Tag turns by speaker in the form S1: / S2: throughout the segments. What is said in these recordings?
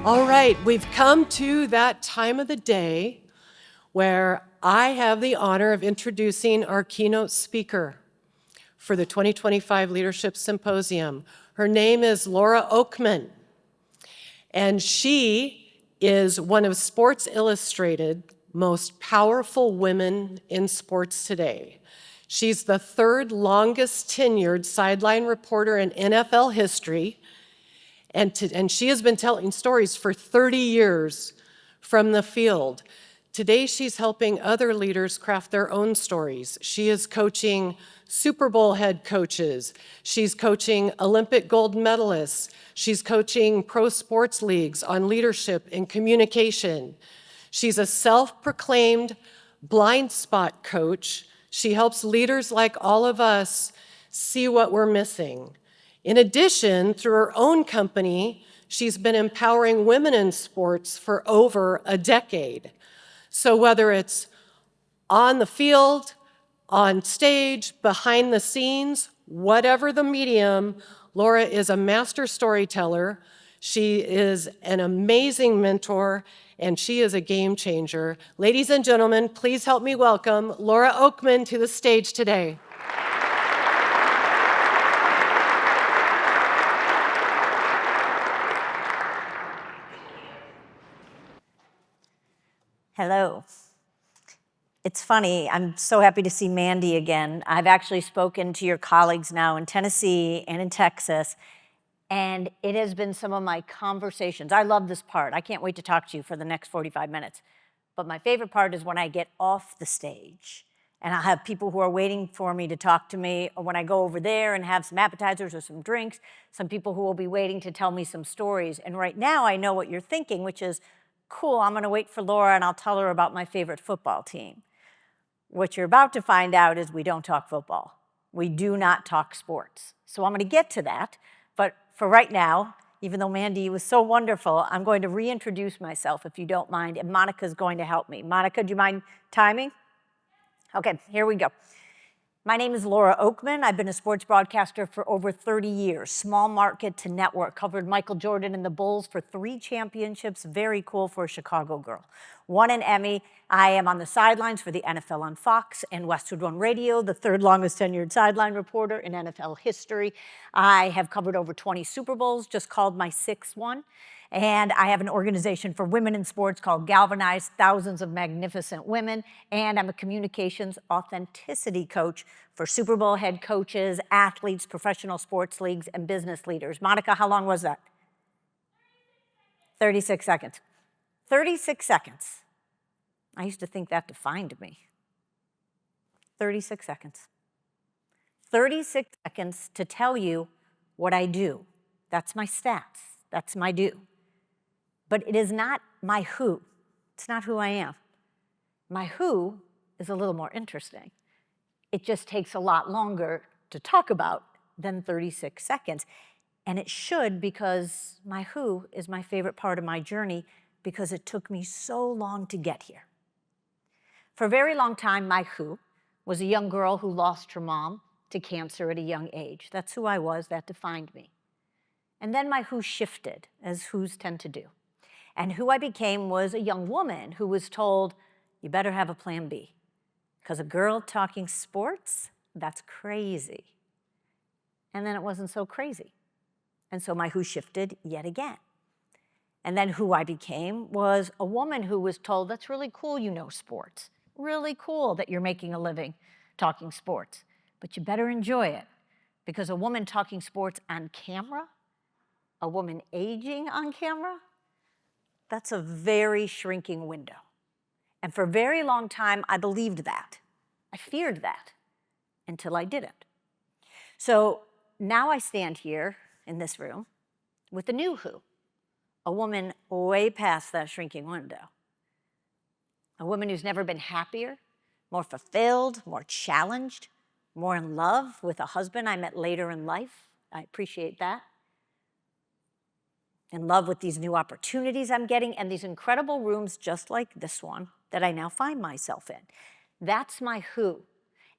S1: All right, we've come to that time of the day where I have the honor of introducing our keynote speaker for the 2025 Leadership Symposium. Her name is Laura Okmin, and she is one of Sports Illustrated's most powerful women in sports today. She's the third longest tenured sideline reporter in NFL history, and she has been telling stories for 30 years from the field. Today, she's helping other leaders craft their own stories. She is coaching Super Bowl head coaches. She's coaching Olympic gold medalists. She's coaching pro sports leagues on leadership and communication. She's a self-proclaimed blind spot coach. She helps leaders like all of us see what we're missing. In addition, through her own company, she's been empowering women in sports for over a decade. So whether it's on the field, on stage, behind the scenes, whatever the medium, Laura is a master storyteller. She is an amazing mentor, and she is a game changer. Ladies and gentlemen, please help me welcome Laura Okmin to the stage today.
S2: Hello. It's funny, I'm so happy to see Mandy again. I've actually spoken to your colleagues now in Tennessee and in Texas, and it has been some of my conversations. I love this part. I can't wait to talk to you for the next 45 minutes. But my favorite part is when I get off the stage, and I'll have people who are waiting for me to talk to me, or when I go over there and have some appetizers or some drinks, some people who will be waiting to tell me some stories. And right now I know what you're thinking, which is, cool, I'm gonna wait for Laura and I'll tell her about my favorite football team. What you're about to find out is we don't talk football. We do not talk sports. So I'm gonna get to that, but for right now, even though Mandy was so wonderful, I'm going to reintroduce myself if you don't mind, and Monica's going to help me. Monica, do you mind timing? Okay, here we go. My name is Laura Okmin. I've been a sports broadcaster for over 30 years, small market to network, covered Michael Jordan and the Bulls for 3 championships, very cool for a Chicago girl. Won an Emmy. I am on the sidelines for the NFL on Fox and Westwood One Radio, the 3rd longest tenured sideline reporter in NFL history. I have covered over 20 Super Bowls, just called my 6th one. And I have an organization for women in sports called Galvanize, thousands of magnificent women. And I'm a communications authenticity coach for Super Bowl head coaches, athletes, professional sports leagues, and business leaders. Monica, how long was that? 36 seconds. 36 seconds. I used to think that defined me. 36 seconds. 36 seconds to tell you what I do. That's my stats. That's my do. But it is not my who. It's not who I am. My who is a little more interesting. It just takes a lot longer to talk about than 36 seconds. And it should, because my who is my favorite part of my journey, because it took me so long to get here. For a very long time, my who was a young girl who lost her mom to cancer at a young age. That's who I was. That defined me. And then my who shifted, as who's tend to do. And who I became was a young woman who was told, you better have a plan B. Because a girl talking sports, that's crazy. And then it wasn't so crazy. And so my who shifted yet again. And then who I became was a woman who was told, that's really cool you know sports. Really cool that you're making a living talking sports. But you better enjoy it. Because a woman talking sports on camera, a woman aging on camera, that's a very shrinking window. And for a very long time, I believed that. I feared that until I didn't. So now I stand here in this room with a new who, a woman way past that shrinking window. A woman who's never been happier, more fulfilled, more challenged, more in love with a husband I met later in life. I appreciate that. In love with these new opportunities I'm getting and these incredible rooms just like this one that I now find myself in. That's my who.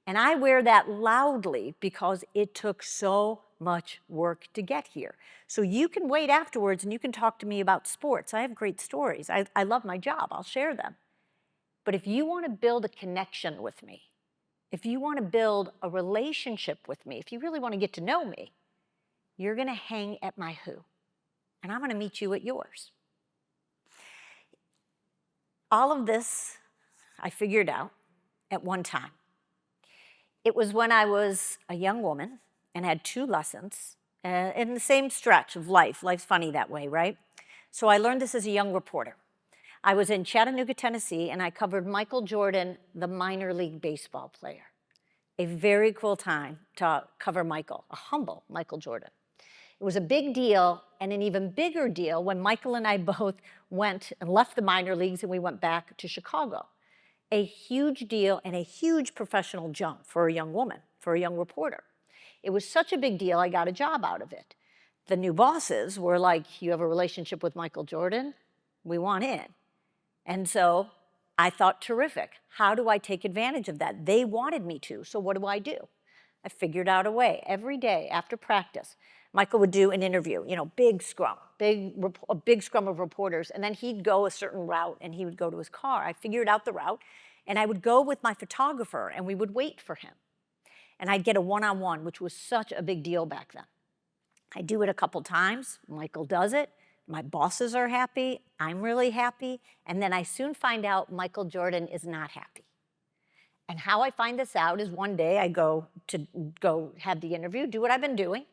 S2: And I wear that loudly because it took so much work to get here. So you can wait afterwards and you can talk to me about sports. I have great stories. I love my job. I'll share them. But if you want to build a connection with me, if you want to build a relationship with me, if you really want to get to know me, you're going to hang at my who, and I'm going to meet you at yours. All of this I figured out at one time. It was when I was a young woman and had 2 lessons in the same stretch of life. Life's funny that way, right? So I learned this as a young reporter. I was in Chattanooga, Tennessee, and I covered Michael Jordan, the minor league baseball player. A very cool time to cover Michael, a humble Michael Jordan. It was a big deal, and an even bigger deal when Michael and I both went and left the minor leagues and we went back to Chicago. A huge deal and a huge professional jump for a young woman, for a young reporter. It was such a big deal, I got a job out of it. The new bosses were like, you have a relationship with Michael Jordan? We want in. And so I thought, terrific. How do I take advantage of that? They wanted me to, so what do? I figured out a way. Every day after practice, Michael would do an interview, big scrum, a big scrum of reporters, and then he'd go a certain route and he would go to his car. I figured out the route, and I would go with my photographer and we would wait for him. And I'd get a one-on-one, which was such a big deal back then. I do it a couple times, Michael does it, my bosses are happy, I'm really happy, and then I soon find out Michael Jordan is not happy. And how I find this out is one day I go have the interview, do what I've been doing,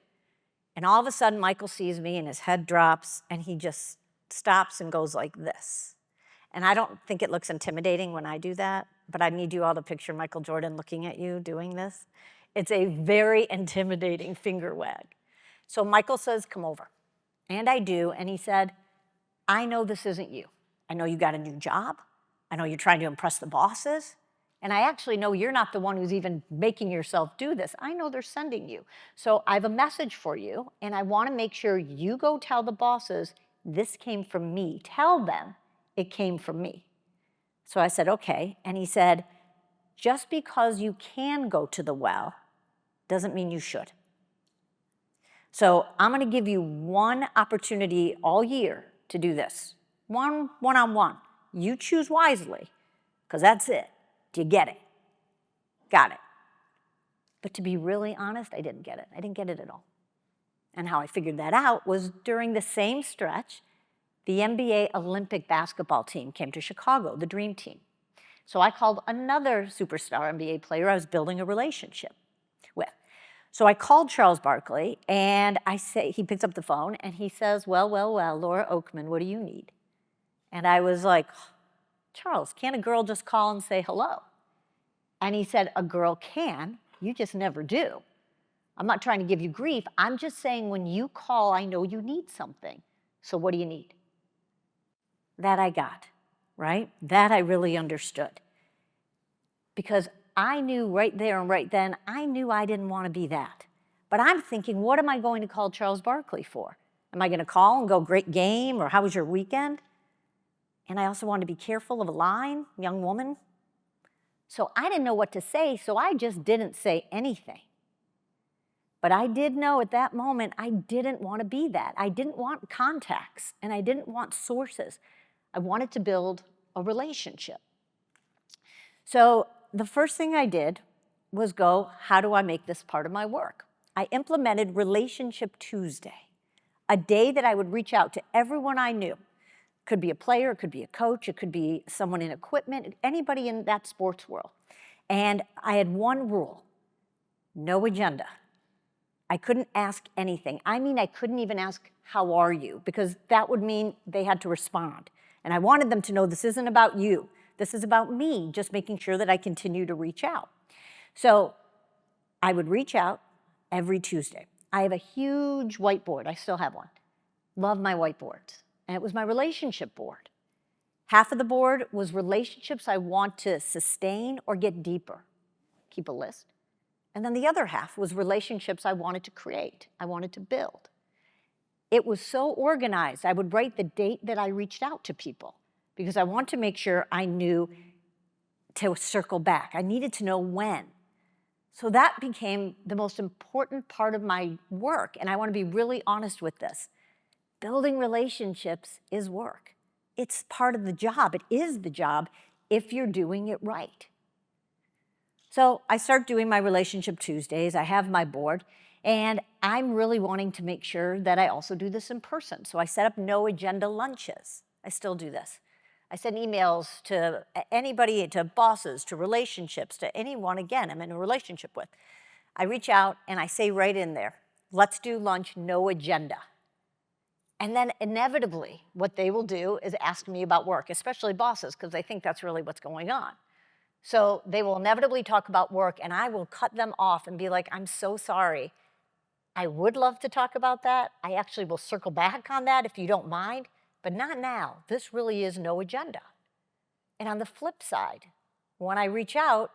S2: and all of a sudden Michael sees me and his head drops and he just stops and goes like this. And I don't think it looks intimidating when I do that, but I need you all to picture Michael Jordan looking at you doing this. It's a very intimidating finger wag. So Michael says, come over. And I do, and he said, I know this isn't you. I know you got a new job. I know you're trying to impress the bosses. And I actually know you're not the one who's even making yourself do this. I know they're sending you. So I have a message for you, and I want to make sure you go tell the bosses this came from me. Tell them it came from me. So I said, okay. And he said, just because you can go to the well doesn't mean you should. So I'm going to give you one opportunity all year to do this. One-on-one. You choose wisely, because that's it. Do you get it? Got it. But to be really honest, I didn't get it. I didn't get it at all. And how I figured that out was during the same stretch, the NBA Olympic basketball team came to Chicago, the Dream Team. So I called another superstar NBA player I was building a relationship with. So I called Charles Barkley, and he picks up the phone, and he says, well, Laura Okmin, what do you need? And I was like, Charles, can't a girl just call and say hello? And he said, a girl can, you just never do. I'm not trying to give you grief. I'm just saying when you call, I know you need something. So what do you need? That I got, right? That I really understood. Because I knew right there and right then, I knew I didn't want to be that. But I'm thinking, what am I going to call Charles Barkley for? Am I going to call and go, great game, or how was your weekend? And I also wanted to be careful of a line, young woman. So I didn't know what to say, so I just didn't say anything. But I did know at that moment I didn't want to be that. I didn't want contacts, and I didn't want sources. I wanted to build a relationship. So the first thing I did was go, how do I make this part of my work? I implemented Relationship Tuesday, a day that I would reach out to everyone I knew. Could be a player, it could be a coach, it could be someone in equipment, anybody in that sports world. And I had one rule, no agenda. I couldn't ask anything. I mean, I couldn't even ask, how are you? Because that would mean they had to respond. And I wanted them to know this isn't about you. This is about me, just making sure that I continue to reach out. So I would reach out every Tuesday. I have a huge whiteboard. I still have one. Love my whiteboards. And it was my relationship board. Half of the board was relationships I want to sustain or get deeper. Keep a list. And then the other half was relationships I wanted to create, I wanted to build. It was so organized. I would write the date that I reached out to people because I want to make sure I knew to circle back. I needed to know when. So that became the most important part of my work, and I want to be really honest with this. Building relationships is work. It's part of the job. It is the job if you're doing it right. So I start doing my Relationship Tuesdays. I have my board, and I'm really wanting to make sure that I also do this in person. So I set up no agenda lunches. I still do this. I send emails to anybody, to bosses, to relationships, to anyone, again, I'm in a relationship with. I reach out and I say right in there, let's do lunch, no agenda. And then inevitably, what they will do is ask me about work, especially bosses, because they think that's really what's going on. So they will inevitably talk about work, and I will cut them off and be like, I'm so sorry. I would love to talk about that. I actually will circle back on that if you don't mind, but not now. This really is no agenda. And on the flip side, when I reach out,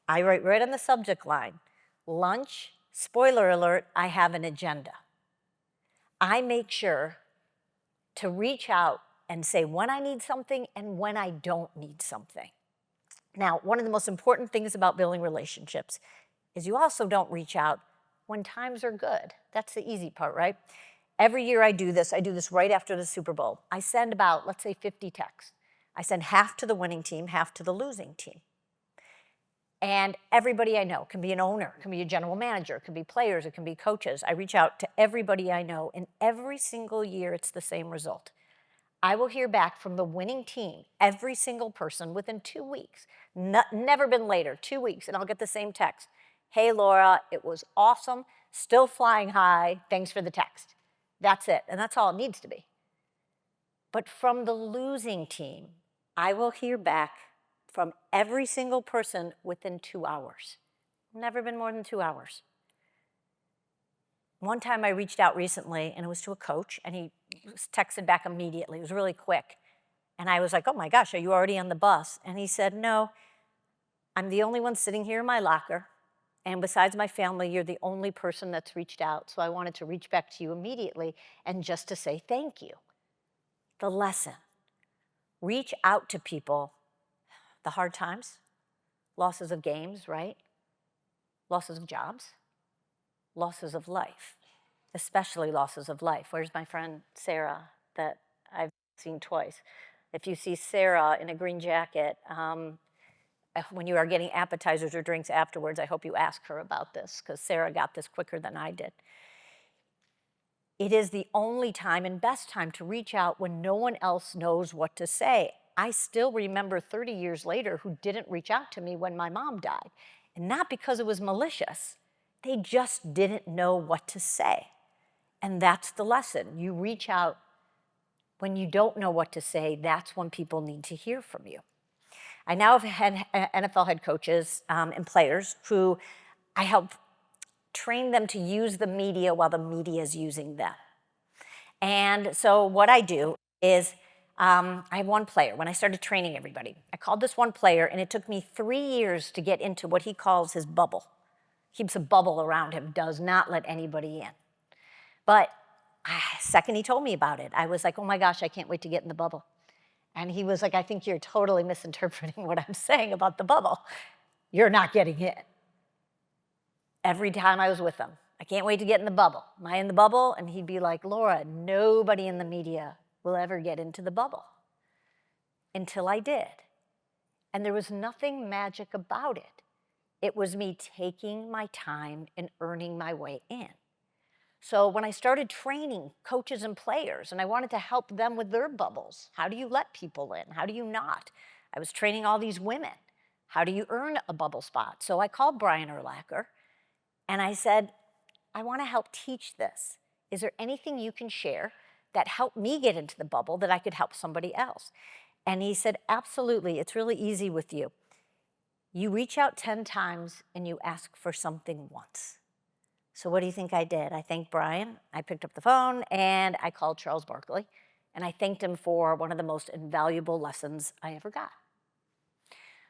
S2: I write right on the subject line, lunch, spoiler alert, I have an agenda. I make sure to reach out and say when I need something and when I don't need something. Now, one of the most important things about building relationships is you also don't reach out when times are good. That's the easy part, right? Every year I do this right after the Super Bowl. I send about, let's say, 50 texts. I send half to the winning team, half to the losing team. And everybody I know, can be an owner, can be a general manager, it can be players, it can be coaches. I reach out to everybody I know, and every single year it's the same result. I will hear back from the winning team, every single person, within 2 weeks. Never been later, 2 weeks, and I'll get the same text. Hey, Laura, it was awesome, still flying high, thanks for the text. That's it, and that's all it needs to be. But from the losing team, I will hear back from every single person within 2 hours. Never been more than 2 hours. One time I reached out recently, and it was to a coach, and he texted back immediately. It was really quick. And I was like, oh my gosh, are you already on the bus? And he said, no, I'm the only one sitting here in my locker, and besides my family, you're the only person that's reached out, so I wanted to reach back to you immediately and just to say thank you. The lesson, reach out to people, the hard times, losses of games, right? Losses of jobs, losses of life, especially losses of life. Where's my friend Sarah that I've seen twice? If you see Sarah in a green jacket, when you are getting appetizers or drinks afterwards, I hope you ask her about this, because Sarah got this quicker than I did. It is the only time and best time to reach out when no one else knows what to say. I still remember 30 years later who didn't reach out to me when my mom died. And not because it was malicious. They just didn't know what to say. And that's the lesson. You reach out when you don't know what to say. That's when people need to hear from you. I now have NFL head coaches and players who I help train them to use the media while the media is using them. And so what I do is I have one player. When I started training everybody, I called this one player, and it took me 3 years to get into what he calls his bubble. Keeps a bubble around him, does not let anybody in. But second he told me about it, I was like, oh my gosh, I can't wait to get in the bubble. And he was like, I think you're totally misinterpreting what I'm saying about the bubble. You're not getting in. Every time I was with him, I can't wait to get in the bubble. Am I in the bubble? And he'd be like, Laura, nobody in the media will ever get into the bubble. Until I did. And there was nothing magic about it. It was me taking my time and earning my way in. So when I started training coaches and players, and I wanted to help them with their bubbles, how do you let people in? How do you not? I was training all these women. How do you earn a bubble spot? So I called Brian Urlacher, and I said, I want to help teach this. Is there anything you can share that helped me get into the bubble that I could help somebody else? And he said, absolutely, it's really easy with you. You reach out 10 times and you ask for something once. So what do you think I did? I thanked Brian, I picked up the phone, and I called Charles Barkley, and I thanked him for one of the most invaluable lessons I ever got.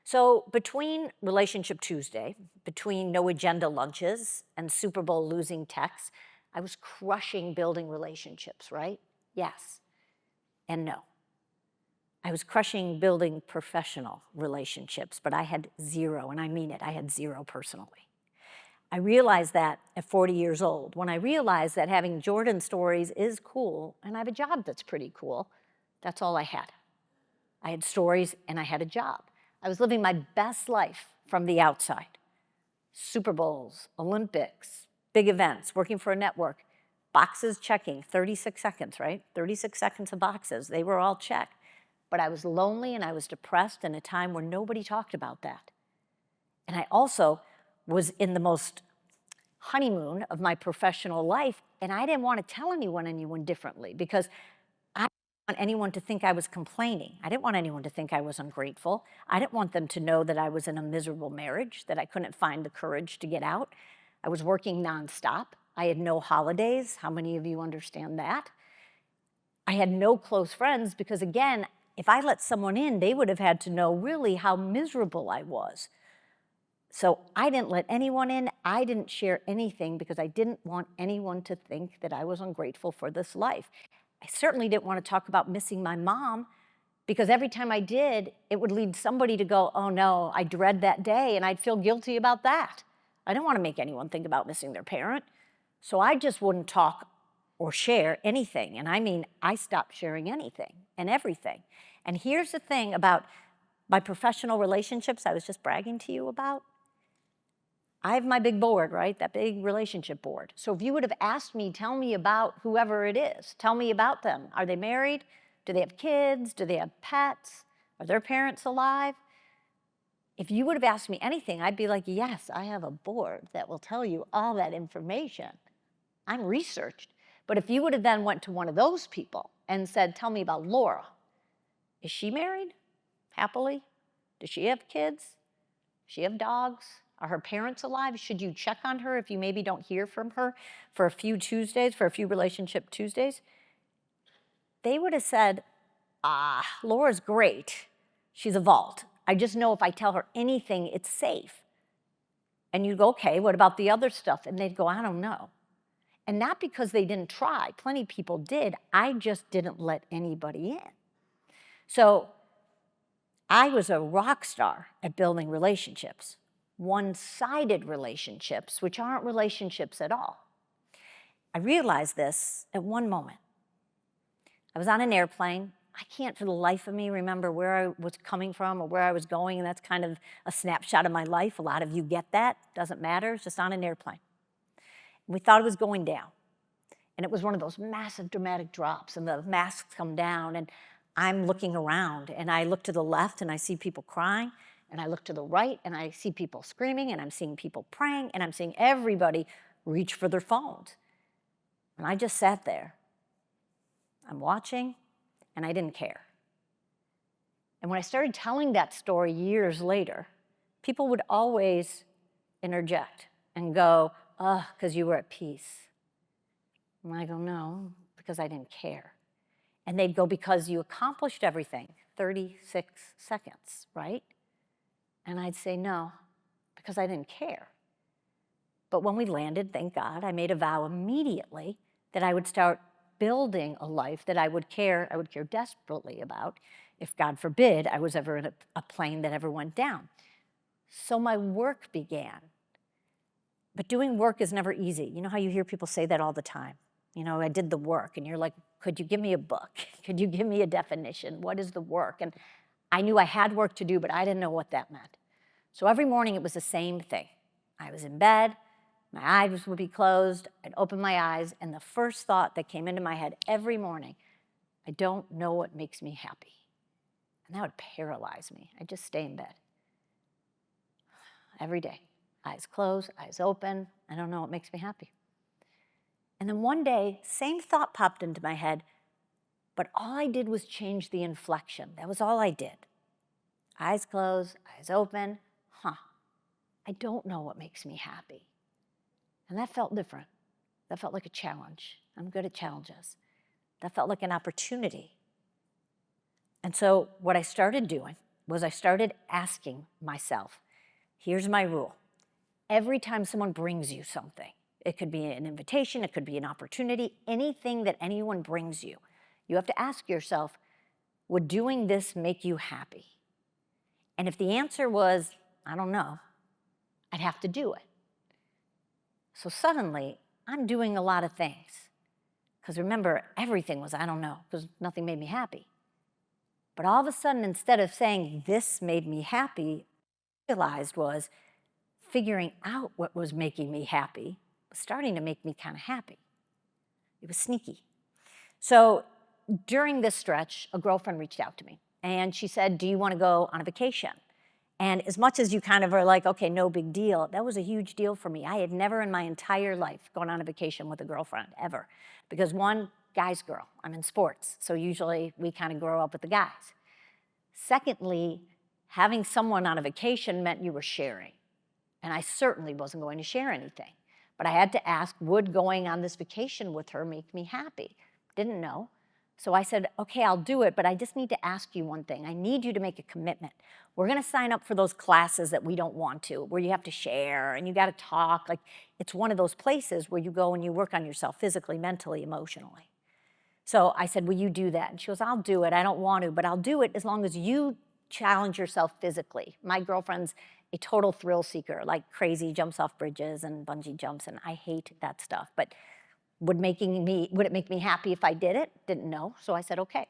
S2: So between Relationship Tuesday, between no agenda lunches and Super Bowl losing texts, I was crushing building relationships, right? Yes and no. I was crushing building professional relationships, but I had zero, and I mean it, I had zero personally. I realized that at 40 years old, when I realized that having Jordan stories is cool and I have a job that's pretty cool. That's all I had. I had stories and I had a job. I was living my best life from the outside. Super Bowls, Olympics, big events, working for a network, boxes checking, 36 seconds, right? 36 seconds of boxes. They were all checked. But I was lonely and I was depressed in a time where nobody talked about that. And I also was in the most honeymoon of my professional life, and I didn't want to tell anyone differently because I didn't want anyone to think I was complaining. I didn't want anyone to think I was ungrateful. I didn't want them to know that I was in a miserable marriage, that I couldn't find the courage to get out. I was working nonstop. I had no holidays. How many of you understand that? I had no close friends because, again, if I let someone in, they would have had to know really how miserable I was. So I didn't let anyone in. I didn't share anything because I didn't want anyone to think that I was ungrateful for this life. I certainly didn't want to talk about missing my mom because every time I did, it would lead somebody to go, oh no, I dread that day, and I'd feel guilty about that. I didn't want to make anyone think about missing their parent. So I just wouldn't talk or share anything. And I mean, I stopped sharing anything and everything. And here's the thing about my professional relationships I was just bragging to you about. I have my big board, right? That big relationship board. So if you would have asked me, tell me about whoever it is. Tell me about them. Are they married? Do they have kids? Do they have pets? Are their parents alive? If you would have asked me anything, I'd be like, yes, I have a board that will tell you all that information. I'm researched. But if you would have then went to one of those people and said, tell me about Laura. Is she married? Happily? Does she have kids? Does she have dogs? Are her parents alive? Should you check on her if you maybe don't hear from her for a few Tuesdays, for a few relationship Tuesdays? They would have said, Laura's great. She's a vault. I just know if I tell her anything, it's safe. And you'd go, okay, what about the other stuff? And they'd go, I don't know. And not because they didn't try. Plenty of people did. I just didn't let anybody in. So I was a rock star at building relationships. One-sided relationships, which aren't relationships at all. I realized this at one moment. I was on an airplane. I can't for the life of me remember where I was coming from or where I was going, and that's kind of a snapshot of my life. A lot of you get that. Doesn't matter. It's just on an airplane. And we thought it was going down. And it was one of those massive dramatic drops, and the masks come down, and I'm looking around, and I look to the left, and I see people crying, and I look to the right, and I see people screaming, and I'm seeing people praying, and I'm seeing everybody reach for their phones. And I just sat there. I'm watching, and I didn't care. And when I started telling that story years later, people would always interject and go, because you were at peace. And I go, no, because I didn't care. And they'd go, because you accomplished everything, 36 seconds, right? And I'd say, no, because I didn't care. But when we landed, thank God, I made a vow immediately that I would start building a life that I would care desperately about if, God forbid, I was ever in a plane that ever went down. So my work began. But doing work is never easy. You know how you hear people say that all the time? You know, I did the work, and you're like, could you give me a book? Could you give me a definition? What is the work? And I knew I had work to do, but I didn't know what that meant. So every morning it was the same thing. I was in bed, my eyes would be closed, I'd open my eyes, and the first thought that came into my head every morning, I don't know what makes me happy. And that would paralyze me. I'd just stay in bed. Every day, eyes closed, eyes open, I don't know what makes me happy. And then one day, same thought popped into my head, but all I did was change the inflection. That was all I did. Eyes closed, eyes open, I don't know what makes me happy. And that felt different. That felt like a challenge. I'm good at challenges. That felt like an opportunity. And so what I started doing was I started asking myself, here's my rule. Every time someone brings you something, it could be an invitation, it could be an opportunity, anything that anyone brings you, you have to ask yourself, would doing this make you happy? And if the answer was, I don't know, I'd have to do it. So suddenly, I'm doing a lot of things. Because remember, everything was, I don't know, because nothing made me happy. But all of a sudden, instead of saying, this made me happy, I realized was figuring out what was making me happy was starting to make me kind of happy. It was sneaky. So during this stretch, a girlfriend reached out to me. And she said, do you want to go on a vacation? And as much as you kind of are like, okay, no big deal, that was a huge deal for me. I had never in my entire life gone on a vacation with a girlfriend, ever. Because one, guy's girl, I'm in sports, so usually we kind of grow up with the guys. Secondly, having someone on a vacation meant you were sharing. And I certainly wasn't going to share anything. But I had to ask, would going on this vacation with her make me happy? Didn't know. So I said, okay, I'll do it, but I just need to ask you one thing. I need you to make a commitment. We're going to sign up for those classes that we don't want to, where you have to share and you got to talk. Like, it's one of those places where you go and you work on yourself physically, mentally, emotionally. So I said, will you do that? And she goes, I'll do it. I don't want to, but I'll do it as long as you challenge yourself physically. My girlfriend's a total thrill seeker, like crazy, jumps off bridges and bungee jumps, and I hate that stuff. But would it make me happy if I did it? Didn't know, so I said, okay.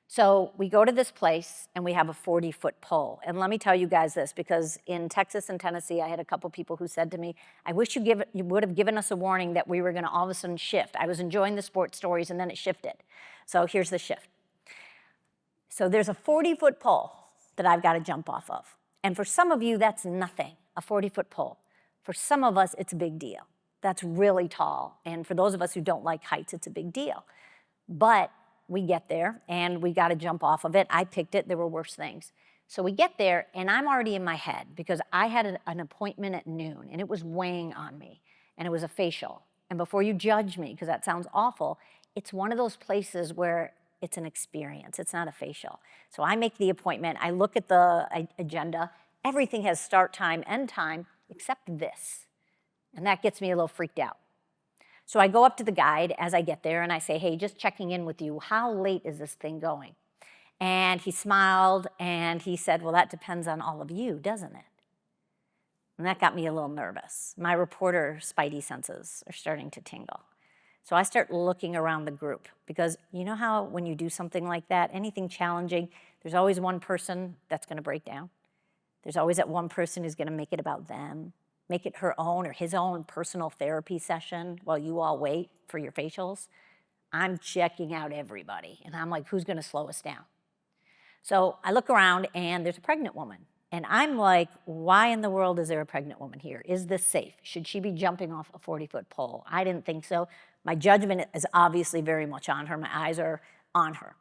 S2: So we go to this place, and we have a 40-foot pole. And let me tell you guys this, because in Texas and Tennessee, I had a couple people who said to me, I wish you would have given us a warning that we were going to all of a sudden shift. I was enjoying the sports stories, and then it shifted. So here's the shift. So there's a 40-foot pole that I've got to jump off of. And for some of you, that's nothing, a 40-foot pole. For some of us, it's a big deal. That's really tall. And for those of us who don't like heights, it's a big deal. But we get there, and we got to jump off of it. I picked it. There were worse things. So we get there, and I'm already in my head because I had an appointment at noon, and it was weighing on me, and it was a facial. And before you judge me, because that sounds awful, it's one of those places where it's an experience. It's not a facial. So I make the appointment. I look at the agenda. Everything has start time, end time, except this. And that gets me a little freaked out. So I go up to the guide as I get there, and I say, hey, just checking in with you. How late is this thing going? And he smiled, and he said, well, that depends on all of you, doesn't it? And that got me a little nervous. My reporter spidey senses are starting to tingle. So I start looking around the group, because you know how when you do something like that, anything challenging, there's always one person that's going to break down. There's always that one person who's going to make it about them, make it her own or his own personal therapy session while you all wait for your facials. I'm checking out everybody, and I'm like, who's going to slow us down? So I look around, and there's a pregnant woman. And I'm like, why in the world is there a pregnant woman here? Is this safe? Should she be jumping off a 40-foot pole? I didn't think so. My judgment is obviously very much on her. My eyes are on her.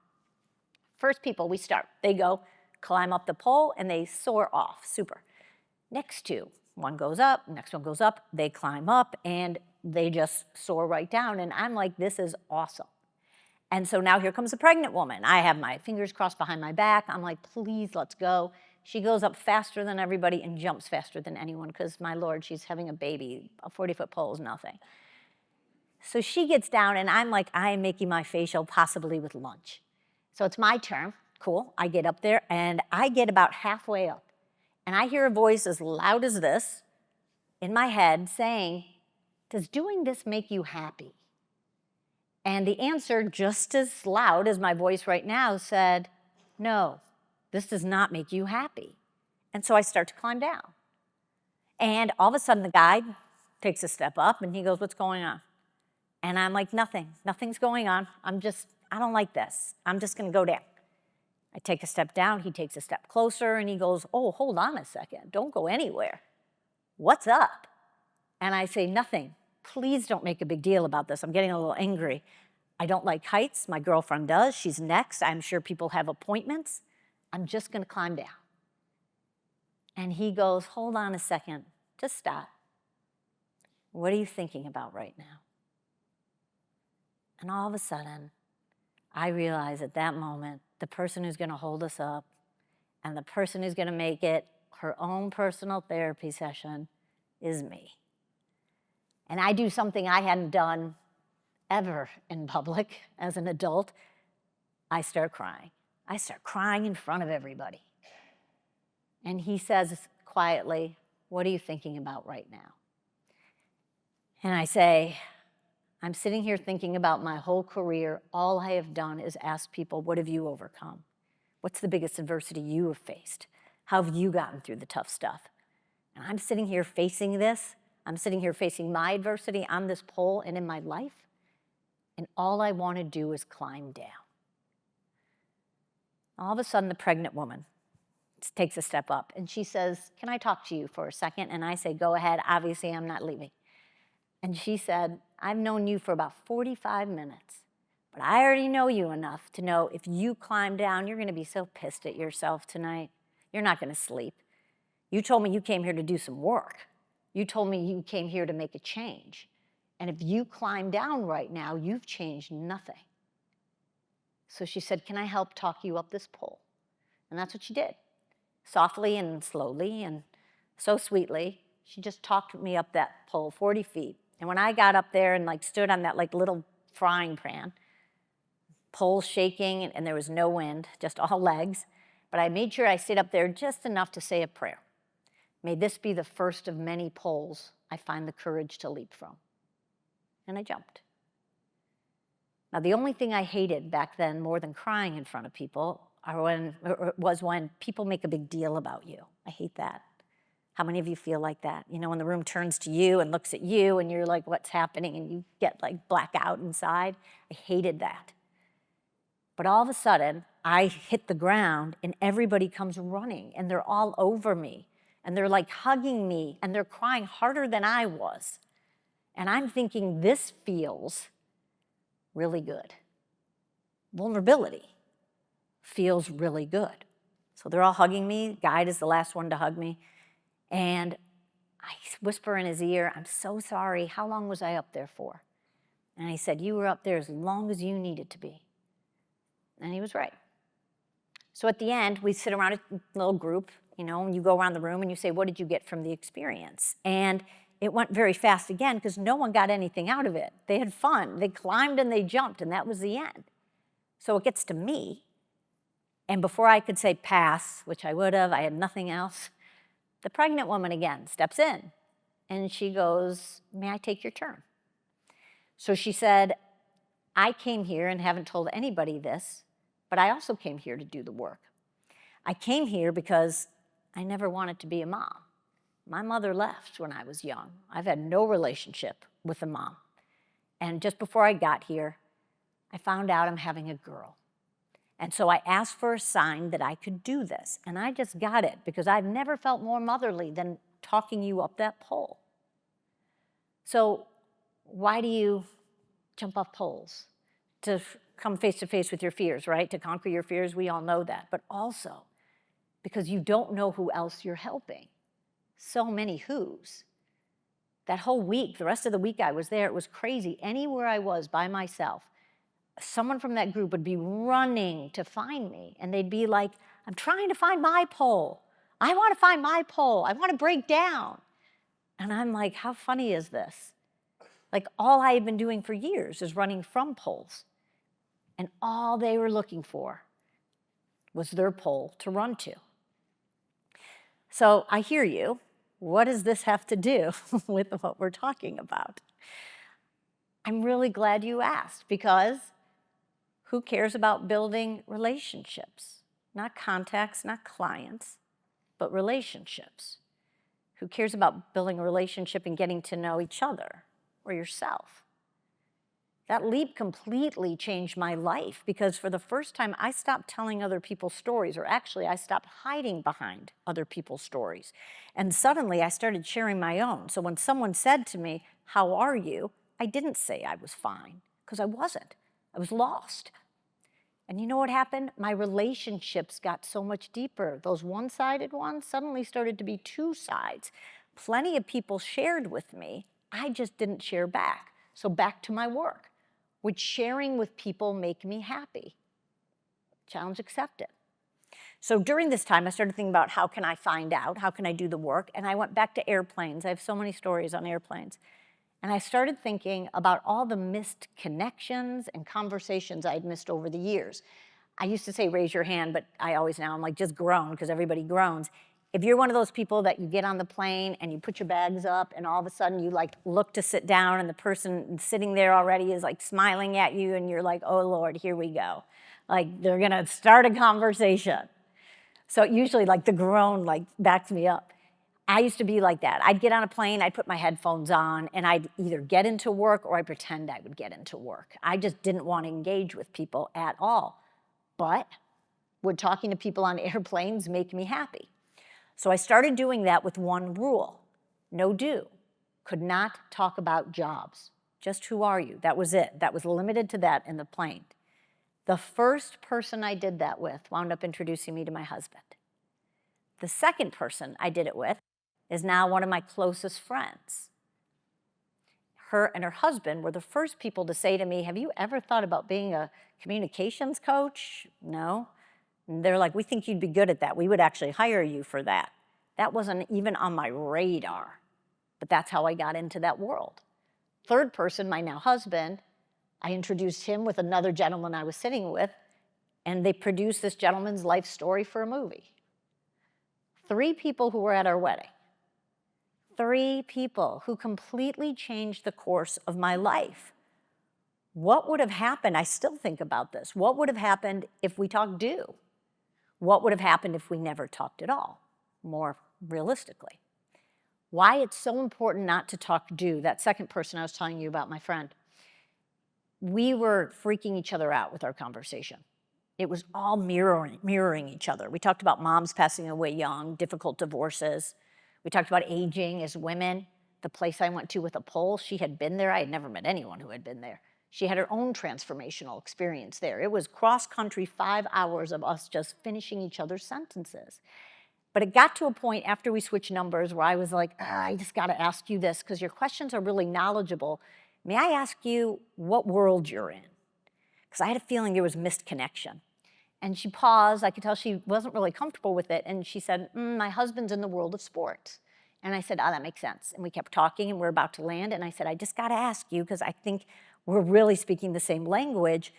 S2: First people, we start. They go, climb up the pole, and they soar off. Super. Next two, one goes up, next one goes up, they climb up, and they just soar right down. And I'm like, this is awesome. And so now here comes the pregnant woman. I have my fingers crossed behind my back. I'm like, please, let's go. She goes up faster than everybody and jumps faster than anyone because, my Lord, she's having a baby. A 40-foot pole is nothing. So she gets down, and I'm like, I am making my facial possibly with lunch. So it's my turn. Cool. I get up there, and I get about halfway up. And I hear a voice as loud as this in my head saying, does doing this make you happy? And the answer, just as loud as my voice right now, said, no, this does not make you happy. And so I start to climb down. And all of a sudden, the guide takes a step up, and he goes, what's going on? And I'm like, nothing's going on. I don't like this. I'm just going to go down. I take a step down, he takes a step closer, and he goes, oh, hold on a second. Don't go anywhere. What's up? And I say, nothing. Please don't make a big deal about this. I'm getting a little angry. I don't like heights. My girlfriend does. She's next. I'm sure people have appointments. I'm just going to climb down. And he goes, hold on a second. Just stop. What are you thinking about right now? And all of a sudden, I realize at that moment, the person who's going to hold us up and the person who's going to make it her own personal therapy session is me. And I do something I hadn't done ever in public as an adult. I start crying. I start crying in front of everybody. And he says quietly, what are you thinking about right now? And I say, I'm sitting here thinking about my whole career. All I have done is ask people, what have you overcome? What's the biggest adversity you have faced? How have you gotten through the tough stuff? And I'm sitting here facing this. I'm sitting here facing my adversity on this pole and in my life. And all I want to do is climb down. All of a sudden, the pregnant woman takes a step up and she says, can I talk to you for a second? And I say, go ahead. Obviously, I'm not leaving. And she said, I've known you for about 45 minutes, but I already know you enough to know if you climb down, you're going to be so pissed at yourself tonight. You're not going to sleep. You told me you came here to do some work. You told me you came here to make a change. And if you climb down right now, you've changed nothing. So she said, can I help talk you up this pole? And that's what she did. Softly and slowly and so sweetly, she just talked me up that pole 40 feet. And when I got up there and stood on that little frying pan, pole shaking and there was no wind, just all legs, but I made sure I stayed up there just enough to say a prayer. May this be the first of many poles I find the courage to leap from. And I jumped. Now, the only thing I hated back then more than crying in front of people was when people make a big deal about you. I hate that. How many of you feel like that? You know, when the room turns to you and looks at you and you're like, what's happening? And you get blackout inside. I hated that. But all of a sudden, I hit the ground and everybody comes running and they're all over me and they're hugging me and they're crying harder than I was. And I'm thinking, this feels really good. Vulnerability feels really good. So they're all hugging me. Guide is the last one to hug me. And I whisper in his ear, I'm so sorry. How long was I up there for? And he said, you were up there as long as you needed to be. And he was right. So at the end, we sit around a little group, and you go around the room and you say, what did you get from the experience? And it went very fast again because no one got anything out of it. They had fun. They climbed and they jumped, and that was the end. So it gets to me. And before I could say pass, which I would have, I had nothing else, the pregnant woman again steps in. And she goes, may I take your turn? So she said, I came here and haven't told anybody this, but I also came here to do the work. I came here because I never wanted to be a mom. My mother left when I was young. I've had no relationship with a mom. And just before I got here, I found out I'm having a girl. And so I asked for a sign that I could do this. And I just got it because I've never felt more motherly than talking you up that pole. So why do you jump off poles? To come face to face with your fears, right? To conquer your fears, we all know that. But also because you don't know who else you're helping. So many who's. That whole week, the rest of the week I was there, it was crazy. Anywhere I was by myself, someone from that group would be running to find me. And they'd be like, I'm trying to find my pole. I want to find my pole. I want to break down. And I'm like, how funny is this? All I had been doing for years is running from poles. And all they were looking for was their pole to run to. So I hear you. What does this have to do with what we're talking about? I'm really glad you asked, because who cares about building relationships? Not contacts, not clients, but relationships. Who cares about building a relationship and getting to know each other or yourself? That leap completely changed my life, because for the first time, I stopped telling other people's stories, or actually I stopped hiding behind other people's stories. And suddenly I started sharing my own. So when someone said to me, how are you? I didn't say I was fine, because I wasn't. I was lost. And you know what happened? My relationships got so much deeper. Those one-sided ones suddenly started to be two sides. Plenty of people shared with me. I just didn't share back. So back to my work. Would sharing with people make me happy? Challenge accepted. So during this time, I started thinking about how can I find out? How can I do the work? And I went back to airplanes. I have so many stories on airplanes. And I started thinking about all the missed connections and conversations I'd missed over the years. I used to say, raise your hand, but I always now, I'm like, just groan, because everybody groans. If you're one of those people that you get on the plane and you put your bags up and all of a sudden you like look to sit down and the person sitting there already is like smiling at you and you're like, oh Lord, here we go. Like they're gonna start a conversation. So usually like the groan like backs me up. I used to be like that. I'd get on a plane, I'd put my headphones on, and I'd either get into work or I'd pretend I would get into work. I just didn't want to engage with people at all. But would talking to people on airplanes make me happy? So I started doing that with one rule: no do. Could not talk about jobs. Just who are you? That was it. That was limited to that in the plane. The first person I did that with wound up introducing me to my husband. The second person I did it with is now one of my closest friends. Her and her husband were the first people to say to me, have you ever thought about being a communications coach? No. And they're like, we think you'd be good at that. We would actually hire you for that. That wasn't even on my radar, but that's how I got into that world. Third person, my now husband, I introduced him with another gentleman I was sitting with, and they produced this gentleman's life story for a movie. 3 people who were at our wedding. 3 people who completely changed the course of my life. What would have happened? I still think about this. What would have happened if we talked do? What would have happened if we never talked at all, more realistically? Why it's so important not to talk do. That second person I was telling you about, my friend, we were freaking each other out with our conversation. It was all mirroring each other. We talked about moms passing away young, difficult divorces. We talked about aging as women. The place I went to with a poll, she had been there. I had never met anyone who had been there. She had her own transformational experience there. It was cross-country, 5 hours of us just finishing each other's sentences. But it got to a point after we switched numbers where I was like, I just got to ask you this because your questions are really knowledgeable. May I ask you what world you're in? Because I had a feeling there was missed connection. And she paused. I could tell she wasn't really comfortable with it. And she said, my husband's in the world of sports. And I said, that makes sense. And we kept talking, and we're about to land. And I said, I just got to ask you, because I think we're really speaking the same language.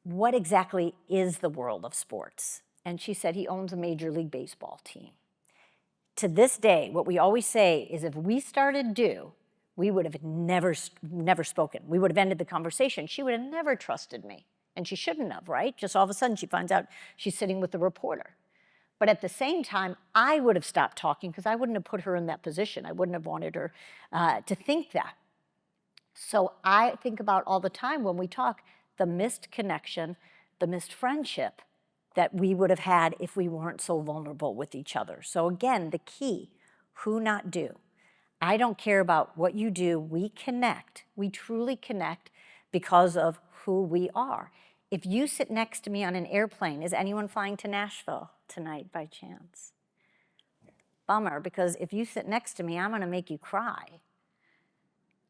S2: What exactly is the world of sports? And she said, he owns a Major League Baseball team. To this day, what we always say is if we started do, we would have never spoken. We would have ended the conversation. She would have never trusted me. And she shouldn't have, right? Just all of a sudden she finds out she's sitting with the reporter. But at the same time, I would have stopped talking because I wouldn't have put her in that position. I wouldn't have wanted her to think that. So I think about all the time when we talk, the missed connection, the missed friendship that we would have had if we weren't so vulnerable with each other. So again, the key, who not do. I don't care about what you do. We connect. We truly connect because of who we are. If you sit next to me on an airplane, is anyone flying to Nashville tonight by chance? Bummer, because if you sit next to me, I'm going to make you cry.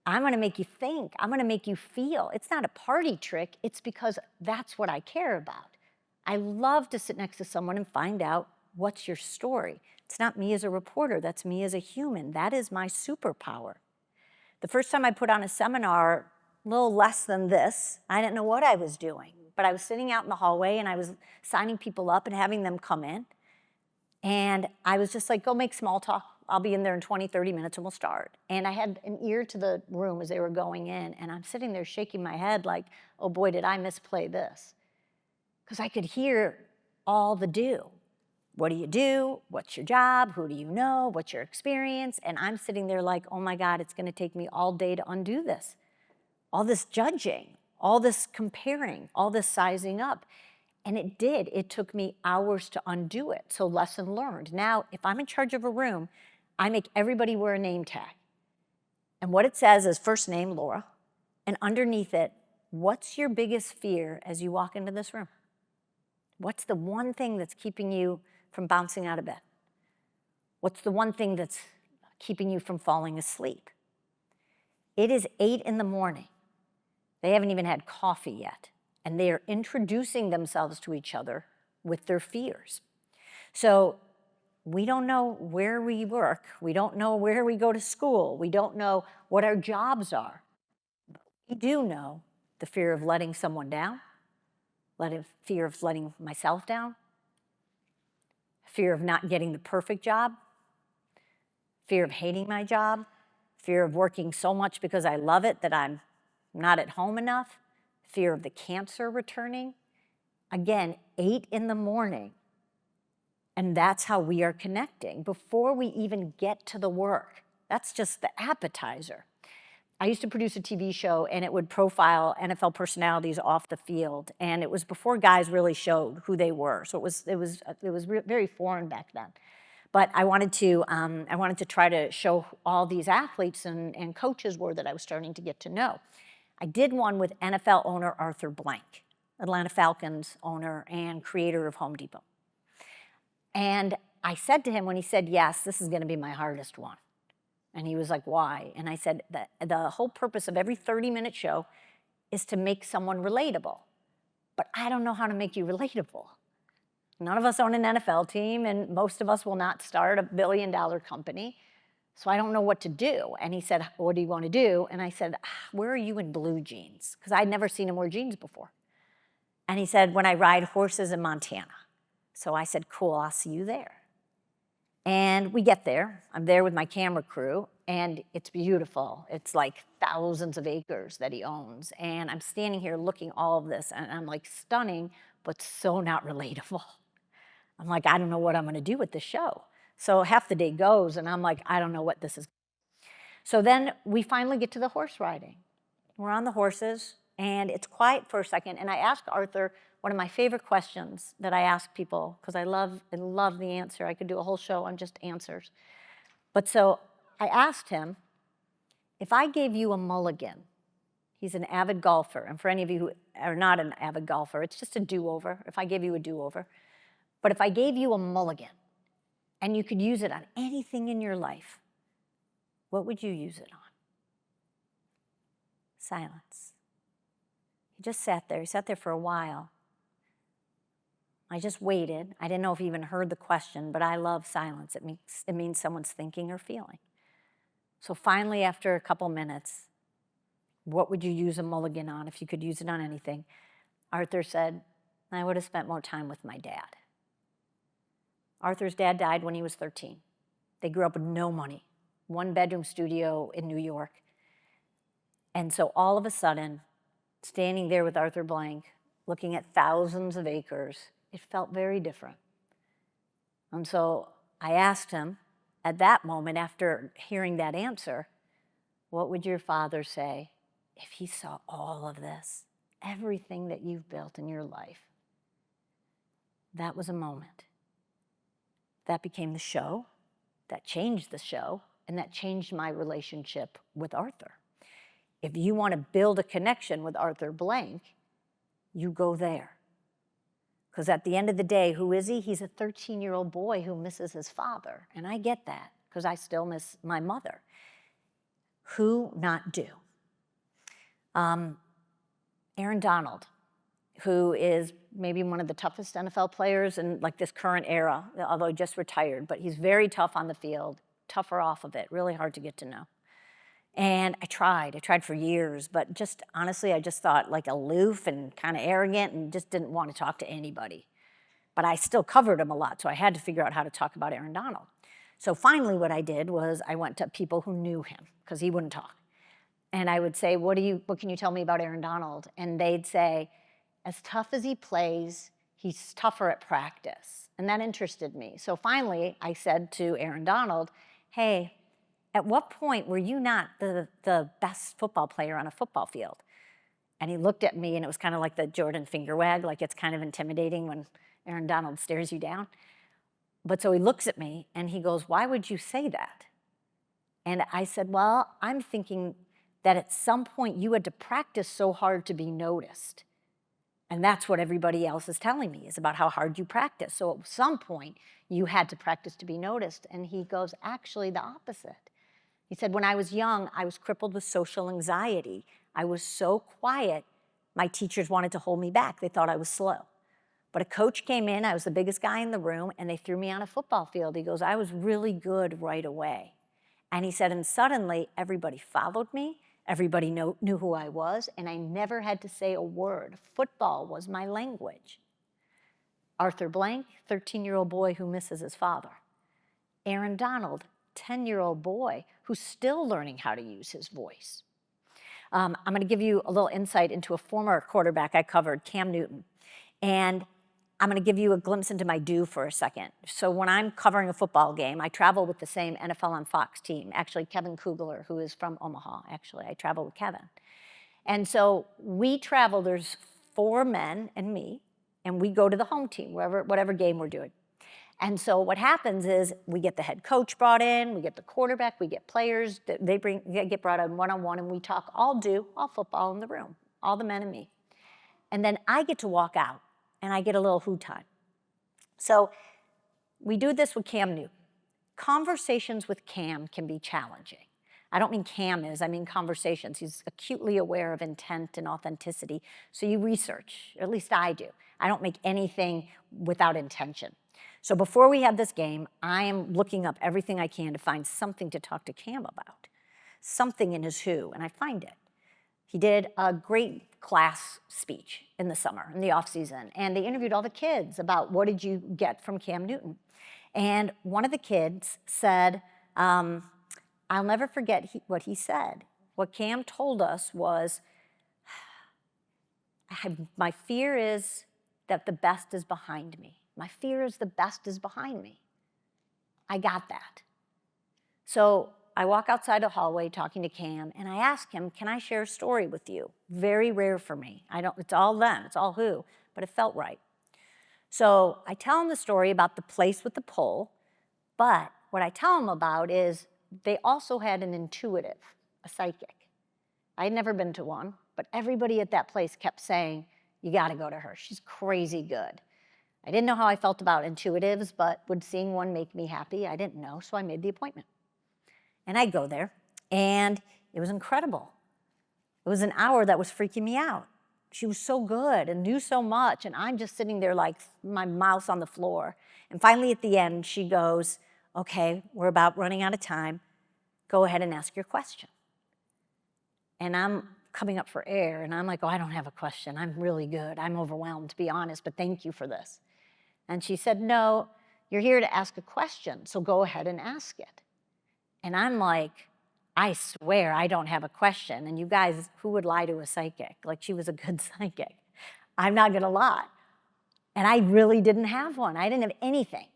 S2: I'm going to make you think. I'm going to make you feel. It's not a party trick. It's because that's what I care about. I love to sit next to someone and find out what's your story. It's not me as a reporter. That's me as a human. That is my superpower. The first time I put on a seminar, a little less than this, I didn't know what I was doing. But I was sitting out in the hallway and I was signing people up and having them come in. And I was just like, go make small talk. I'll be in there in 20, 30 minutes and we'll start. And I had an ear to the room as they were going in. And I'm sitting there shaking my head like, oh boy, did I misplay this. Because I could hear all the do. What do you do? What's your job? Who do you know? What's your experience? And I'm sitting there like, oh my God, it's going to take me all day to undo this. All this judging, all this comparing, all this sizing up. And it did. It took me hours to undo it. So lesson learned. Now, if I'm in charge of a room, I make everybody wear a name tag. And what it says is first name, Laura, and underneath it, what's your biggest fear as you walk into this room? What's the one thing that's keeping you from bouncing out of bed? What's the one thing that's keeping you from falling asleep? It is 8 in the morning. They haven't even had coffee yet. And they are introducing themselves to each other with their fears. So we don't know where we work. We don't know where we go to school. We don't know what our jobs are. But we do know the fear of letting someone down, fear of letting myself down, fear of not getting the perfect job, fear of hating my job, fear of working so much because I love it that I'm not at home enough, fear of the cancer returning. Again, 8 in the morning. And that's how we are connecting before we even get to the work. That's just the appetizer. I used to produce a TV show, and it would profile NFL personalities off the field, and it was before guys really showed who they were. So it was very foreign back then. But I wanted to try to show who all these athletes and coaches were that I was starting to get to know. I did one with NFL owner Arthur Blank, Atlanta Falcons owner and creator of Home Depot. And I said to him when he said yes, this is going to be my hardest one. And he was like, why? And I said, the whole purpose of every 30-minute show is to make someone relatable. But I don't know how to make you relatable. None of us own an NFL team, and most of us will not start a billion-dollar company. So I don't know what to do. And he said, what do you want to do? And I said, where are you in blue jeans? Because I'd never seen him wear jeans before. And he said, when I ride horses in Montana. So I said, cool, I'll see you there. And we get there. I'm there with my camera crew, and it's beautiful. It's like thousands of acres that he owns. And I'm standing here looking all of this, and I'm like stunning, but so not relatable. I'm like, I don't know what I'm going to do with this show. So half the day goes, and I'm like, I don't know what this is. So then we finally get to the horse riding. We're on the horses, and it's quiet for a second. And I ask Arthur one of my favorite questions that I ask people, because I love the answer. I could do a whole show on just answers. But so I asked him, if I gave you a mulligan, he's an avid golfer, and for any of you who are not an avid golfer, it's just a do-over, if I gave you a do-over. But if I gave you a mulligan, and you could use it on anything in your life, what would you use it on? Silence. He just sat there. He sat there for a while. I just waited. I didn't know if he even heard the question, but I love silence. It means someone's thinking or feeling. So finally, after a couple minutes, what would you use a mulligan on if you could use it on anything? Arthur said, I would have spent more time with my dad. Arthur's dad died when he was 13. They grew up with no money, one-bedroom studio in New York. And so all of a sudden, standing there with Arthur Blank, looking at thousands of acres, it felt very different. And so I asked him at that moment, after hearing that answer, what would your father say if he saw all of this, everything that you've built in your life? That was a moment. That became the show, that changed the show, and that changed my relationship with Arthur. If you want to build a connection with Arthur Blank, you go there. Because at the end of the day, who is he? He's a 13-year-old boy who misses his father. And I get that, because I still miss my mother. Who not do? Aaron Donald, who is maybe one of the toughest NFL players in like this current era, although he just retired, but he's very tough on the field, tougher off of it, really hard to get to know. And I tried for years, but just honestly, I just thought like aloof and kind of arrogant and just didn't want to talk to anybody. But I still covered him a lot, so I had to figure out how to talk about Aaron Donald. So finally what I did was I went to people who knew him, because he wouldn't talk. And I would say, what can you tell me about Aaron Donald? And they'd say, as tough as he plays, he's tougher at practice. And that interested me. So finally, I said to Aaron Donald, hey, at what point were you not the best football player on a football field? And he looked at me, and it was kind of like the Jordan finger wag, like it's kind of intimidating when Aaron Donald stares you down. But so he looks at me, and he goes, why would you say that? And I said, well, I'm thinking that at some point you had to practice so hard to be noticed. And that's what everybody else is telling me, is about how hard you practice. So at some point, you had to practice to be noticed. And he goes, actually, the opposite. He said, when I was young, I was crippled with social anxiety. I was so quiet, my teachers wanted to hold me back. They thought I was slow. But a coach came in, I was the biggest guy in the room, and they threw me on a football field. He goes, I was really good right away. And he said, and suddenly, everybody followed me. Everybody knew who I was, and I never had to say a word. Football was my language. Arthur Blank, 13-year-old boy who misses his father. Aaron Donald, 10-year-old boy who's still learning how to use his voice. I'm going to give you a little insight into a former quarterback I covered, Cam Newton. And I'm going to give you a glimpse into my do for a second. So when I'm covering a football game, I travel with the same NFL on Fox team. Actually, Kevin Kugler, who is from Omaha, actually. I travel with Kevin. And so we travel, there's 4 men and me, and we go to the home team, whatever game we're doing. And so what happens is we get the head coach brought in, we get the quarterback, we get players, they get brought in one-on-one, and we talk all football in the room, all the men and me. And then I get to walk out, and I get a little who time. So we do this with Cam Newton. Conversations with Cam can be challenging. I don't mean Cam is, I mean conversations. He's acutely aware of intent and authenticity, so you research, at least I do. I don't make anything without intention. So before we have this game, I am looking up everything I can to find something to talk to Cam about, something in his who, and I find it. He did a great class speech in the summer, in the off season, and they interviewed all the kids about what did you get from Cam Newton. And one of the kids said, I'll never forget what he said. What Cam told us was, my fear is that the best is behind me. My fear is the best is behind me. I got that. So I walk outside the hallway talking to Cam, and I ask him, can I share a story with you? Very rare for me. It's all them, it's all who, but it felt right. So I tell him the story about the place with the pole, but what I tell him about is they also had an intuitive, a psychic. I had never been to one, but everybody at that place kept saying, you gotta go to her, she's crazy good. I didn't know how I felt about intuitives, but would seeing one make me happy? I didn't know, so I made the appointment. And I go there, and it was incredible. It was an hour that was freaking me out. She was so good and knew so much, and I'm just sitting there like my mouth on the floor. And finally at the end, she goes, okay, we're about running out of time. Go ahead and ask your question. And I'm coming up for air, and I'm like, oh, I don't have a question. I'm really good. I'm overwhelmed, to be honest, but thank you for this. And she said, no, you're here to ask a question, so go ahead and ask it. And I'm like, I swear I don't have a question. And you guys, who would lie to a psychic? Like, she was a good psychic. I'm not gonna lie. And I really didn't have one. I didn't have anything.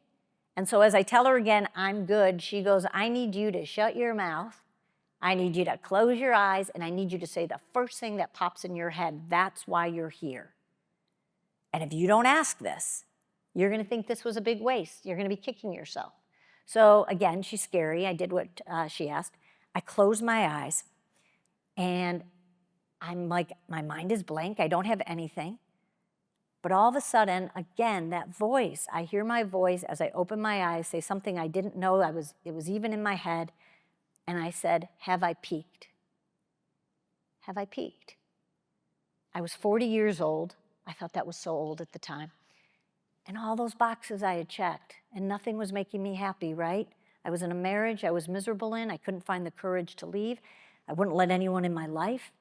S2: And so as I tell her again, I'm good, she goes, I need you to shut your mouth. I need you to close your eyes, and I need you to say the first thing that pops in your head. That's why you're here. And if you don't ask this, you're gonna think this was a big waste. You're gonna be kicking yourself. So again, she's scary. I did what she asked. I closed my eyes, and I'm like, my mind is blank. I don't have anything. But all of a sudden, again, that voice, I hear my voice as I open my eyes say something I didn't know it was even in my head. And I said, have I peaked? Have I peaked? I was 40 years old. I thought that was so old at the time. And all those boxes I had checked, and nothing was making me happy, right? I was in a marriage I was miserable in. I couldn't find the courage to leave. I wouldn't let anyone in my life.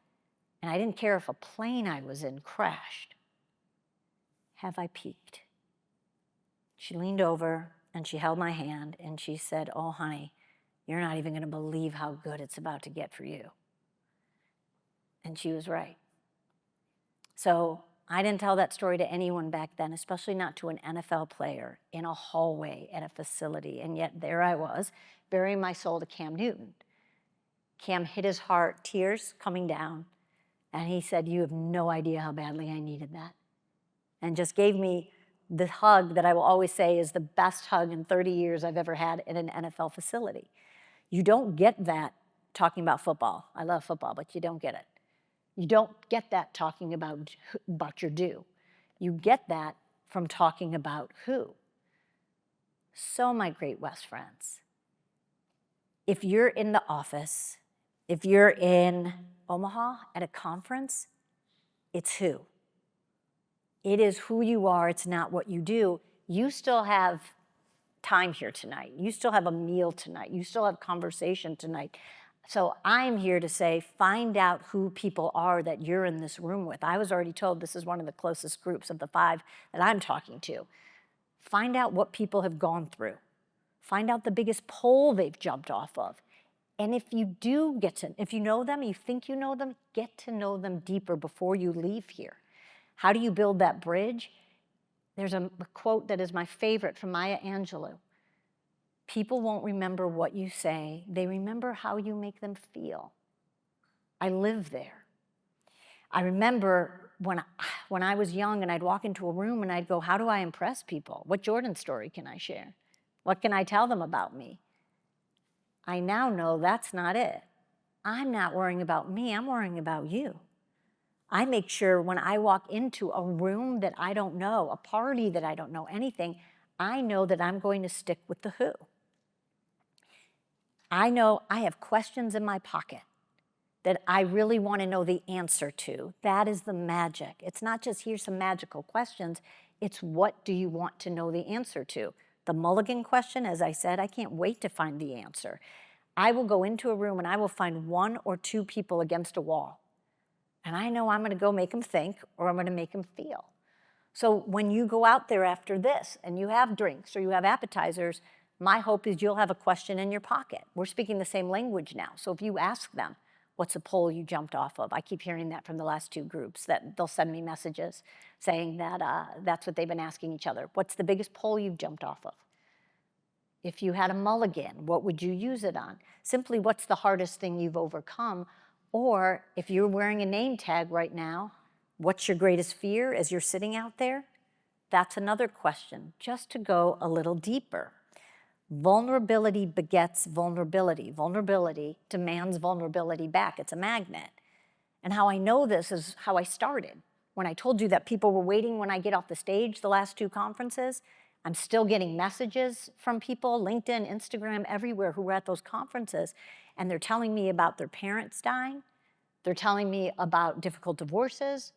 S2: And I didn't care if a plane I was in crashed. Have I peaked? She leaned over, and she held my hand, and she said, oh, honey, you're not even gonna believe how good it's about to get for you. And she was right. So I didn't tell that story to anyone back then, especially not to an NFL player in a hallway at a facility. And yet there I was, burying my soul to Cam Newton. Cam hit his heart, tears coming down. And he said, you have no idea how badly I needed that. And just gave me the hug that I will always say is the best hug in 30 years I've ever had in an NFL facility. You don't get that talking about football. I love football, but you don't get it. You don't get that talking about your do. You get that from talking about who. So, my great West friends, if you're in the office, if you're in Omaha at a conference, it's who. It is who you are, it's not what you do. You still have time here tonight. You still have a meal tonight. You still have conversation tonight. So I'm here to say, find out who people are that you're in this room with. I was already told this is one of the closest groups of the 5 that I'm talking to. Find out what people have gone through. Find out the biggest pole they've jumped off of. And if you do if you know them, you think you know them, get to know them deeper before you leave here. How do you build that bridge? There's a quote that is my favorite from Maya Angelou. People won't remember what you say, they remember how you make them feel. I live there. I remember when I was young and I'd walk into a room and I'd go, how do I impress people? What Jordan story can I share? What can I tell them about me? I now know that's not it. I'm not worrying about me, I'm worrying about you. I make sure when I walk into a room that I don't know, a party that I don't know anything, I know that I'm going to stick with the who. I know I have questions in my pocket that I really want to know the answer to. That is the magic. It's not just here's some magical questions, it's what do you want to know the answer to. The mulligan question, as I said, I can't wait to find the answer. I will go into a room and I will find 1 or 2 people against a wall. And I know I'm going to go make them think or I'm going to make them feel. So when you go out there after this and you have drinks or you have appetizers, my hope is you'll have a question in your pocket. We're speaking the same language now. So if you ask them, what's a pole you jumped off of? I keep hearing that from the last 2 groups, that they'll send me messages saying that that's what they've been asking each other. What's the biggest pole you've jumped off of? If you had a mulligan, what would you use it on? Simply, what's the hardest thing you've overcome? Or if you're wearing a name tag right now, what's your greatest fear as you're sitting out there? That's another question, just to go a little deeper. Vulnerability begets vulnerability. Vulnerability demands vulnerability back. It's a magnet. And how I know this is how I started. When I told you that people were waiting when I get off the stage the last 2 conferences, I'm still getting messages from people, LinkedIn, Instagram, everywhere, who were at those conferences, and they're telling me about their parents dying. They're telling me about difficult divorces.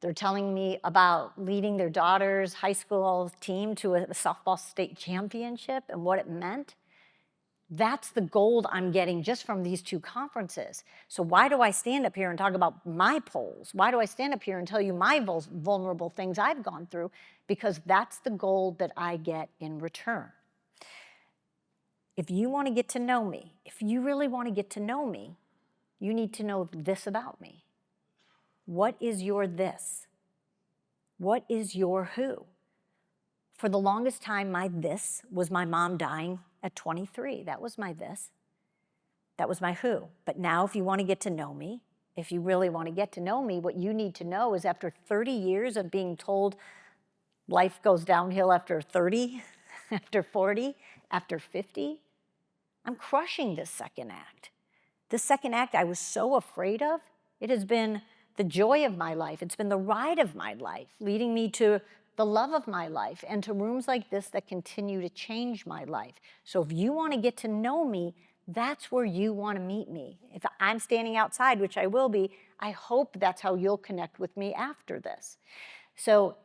S2: They're telling me about leading their daughter's high school team to a softball state championship and what it meant. That's the gold I'm getting just from these 2 conferences. So why do I stand up here and talk about my polls? Why do I stand up here and tell you my vulnerable things I've gone through? Because that's the gold that I get in return. If you want to get to know me, if you really want to get to know me, you need to know this about me. What is your this? What is your who? For the longest time, my this was my mom dying at 23. That was my this. That was my who. But now if you want to get to know me, if you really want to get to know me, what you need to know is after 30 years of being told life goes downhill after 30, after 40, after 50, I'm crushing this second act. This second act I was so afraid of. It has been the joy of my life. It's been the ride of my life, leading me to the love of my life and to rooms like this that continue to change my life. So if you want to get to know me, that's where you want to meet me. If I'm standing outside, which I will be, I hope that's how you'll connect with me after this. So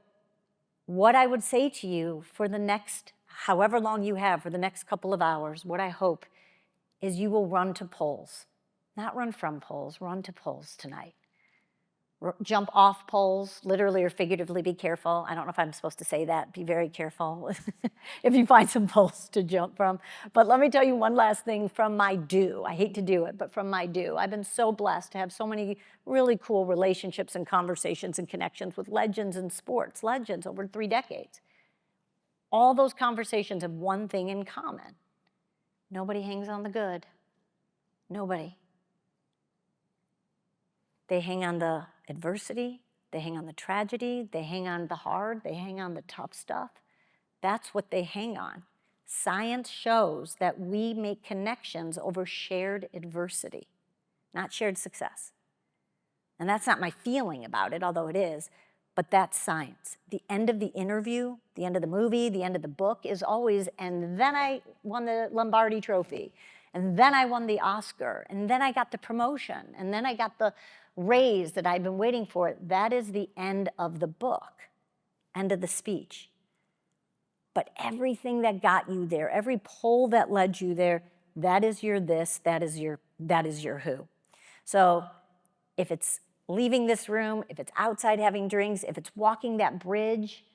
S2: what I would say to you for the next, however long you have, for the next couple of hours, what I hope is you will run to polls. Not run from polls, run to polls tonight. Jump off poles, literally or figuratively, be careful. I don't know if I'm supposed to say that. Be very careful if you find some poles to jump from. But let me tell you one last thing from my do. I hate to do it, but from my do. I've been so blessed to have so many really cool relationships and conversations and connections with legends in sports, legends over 3 decades. All those conversations have one thing in common. Nobody hangs on the good. Nobody. They hang on the adversity, they hang on the tragedy, they hang on the hard, they hang on the tough stuff. That's what they hang on. Science shows that we make connections over shared adversity, not shared success. And that's not my feeling about it, although it is, but that's science. The end of the interview, the end of the movie, the end of the book is always, and then I won the Lombardi Trophy, and then I won the Oscar, and then I got the promotion, and then I got the raise that I've been waiting for. That is the end of the book, end of the speech. But everything that got you there, every pole that led you there, that is your this, that is your who. So if it's leaving this room, if it's outside having drinks, if it's walking that bridge,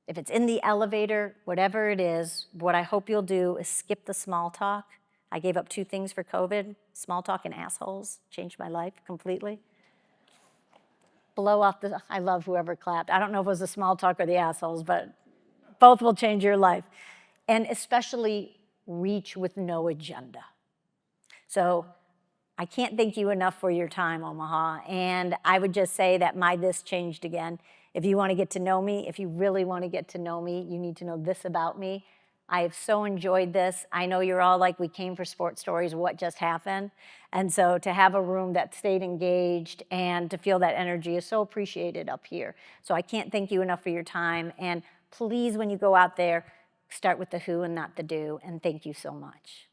S2: If it's in the elevator, whatever it is, what I hope you'll do is skip the small talk. I gave up 2 things for COVID, small talk and assholes, changed my life completely. Blow off the, I love whoever clapped. I don't know if it was the small talk or the assholes, but both will change your life. And especially reach with no agenda. So I can't thank you enough for your time, Omaha. And I would just say that my this changed again. If you want to get to know me, if you really want to get to know me, you need to know this about me. I have so enjoyed this. I know you're all like, we came for sports stories, what just happened? And so to have a room that stayed engaged and to feel that energy is so appreciated up here. So I can't thank you enough for your time. And please, when you go out there, start with the who and not the do. And thank you so much.